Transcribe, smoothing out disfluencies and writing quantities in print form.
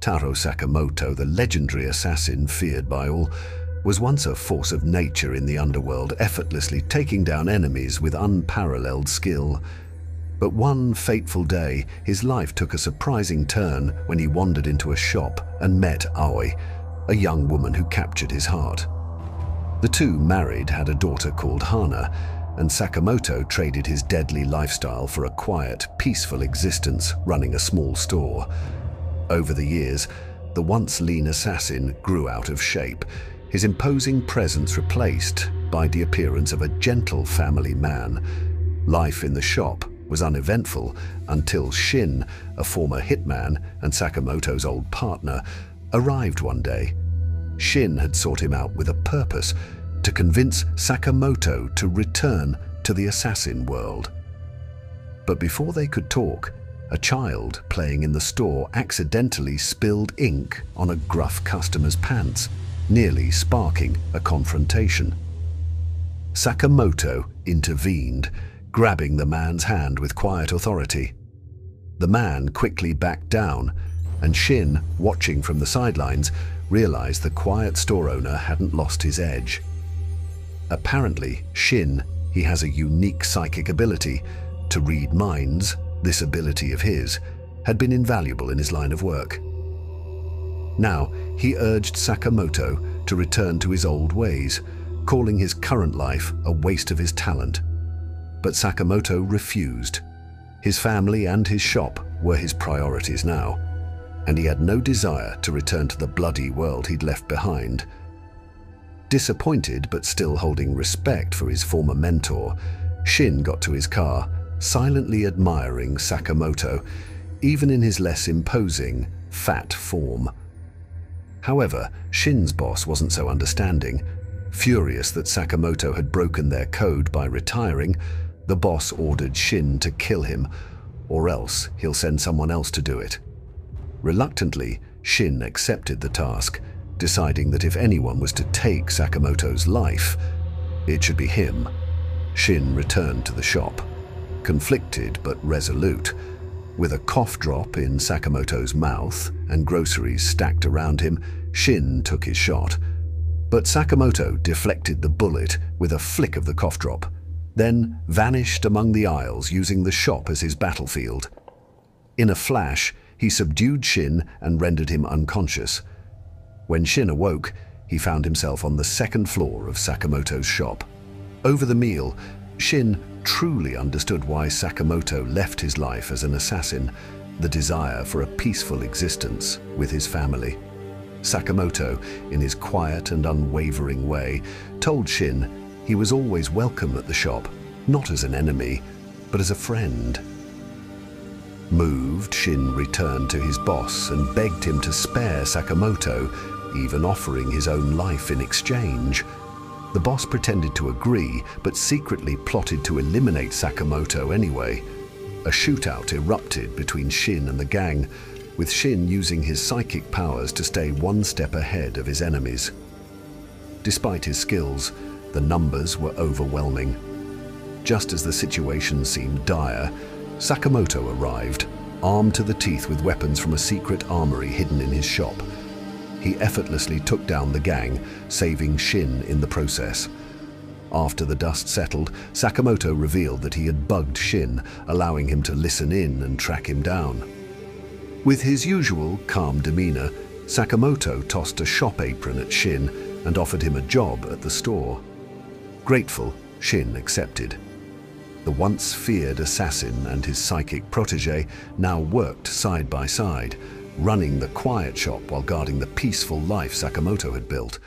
Taro Sakamoto, the legendary assassin feared by all, was once a force of nature in the underworld, effortlessly taking down enemies with unparalleled skill. But one fateful day, his life took a surprising turn when he wandered into a shop and met Aoi, a young woman who captured his heart. The two married, had a daughter called Hana, and Sakamoto traded his deadly lifestyle for a quiet, peaceful existence running a small store. Over the years, the once lean assassin grew out of shape, his imposing presence replaced by the appearance of a gentle family man. Life in the shop was uneventful until Shin, a former hitman and Sakamoto's old partner, arrived one day. Shin had sought him out with a purpose: to convince Sakamoto to return to the assassin world. But before they could talk, a child playing in the store accidentally spilled ink on a gruff customer's pants, nearly sparking a confrontation. Sakamoto intervened, grabbing the man's hand with quiet authority. The man quickly backed down, and Shin, watching from the sidelines, realized the quiet store owner hadn't lost his edge. Apparently, Shin, he has a unique psychic ability to read minds. This ability of his had been invaluable in his line of work. Now, he urged Sakamoto to return to his old ways, calling his current life a waste of his talent. But Sakamoto refused. His family and his shop were his priorities now, and he had no desire to return to the bloody world he'd left behind. Disappointed but still holding respect for his former mentor, Shin got to his car, silently admiring Sakamoto, even in his less imposing, fat form. However, Shin's boss wasn't so understanding. Furious that Sakamoto had broken their code by retiring, the boss ordered Shin to kill him, or else he'll send someone else to do it. Reluctantly, Shin accepted the task, deciding that if anyone was to take Sakamoto's life, it should be him. Shin returned to the shop, conflicted but resolute. With a cough drop in Sakamoto's mouth and groceries stacked around him, Shin took his shot. But Sakamoto deflected the bullet with a flick of the cough drop, then vanished among the aisles using the shop as his battlefield. In a flash, he subdued Shin and rendered him unconscious. When Shin awoke, he found himself on the second floor of Sakamoto's shop. Over the meal, Shin truly understood why Sakamoto left his life as an assassin, the desire for a peaceful existence with his family. Sakamoto, in his quiet and unwavering way, told Shin he was always welcome at the shop, not as an enemy, but as a friend. Moved, Shin returned to his boss and begged him to spare Sakamoto, even offering his own life in exchange. The boss pretended to agree, but secretly plotted to eliminate Sakamoto anyway. A shootout erupted between Shin and the gang, with Shin using his psychic powers to stay one step ahead of his enemies. Despite his skills, the numbers were overwhelming. Just as the situation seemed dire, Sakamoto arrived, armed to the teeth with weapons from a secret armory hidden in his shop. He effortlessly took down the gang, saving Shin in the process. After the dust settled, Sakamoto revealed that he had bugged Shin, allowing him to listen in and track him down. With his usual calm demeanor, Sakamoto tossed a shop apron at Shin and offered him a job at the store. Grateful, Shin accepted. The once feared assassin and his psychic protege now worked side by side, running the quiet shop while guarding the peaceful life Sakamoto had built.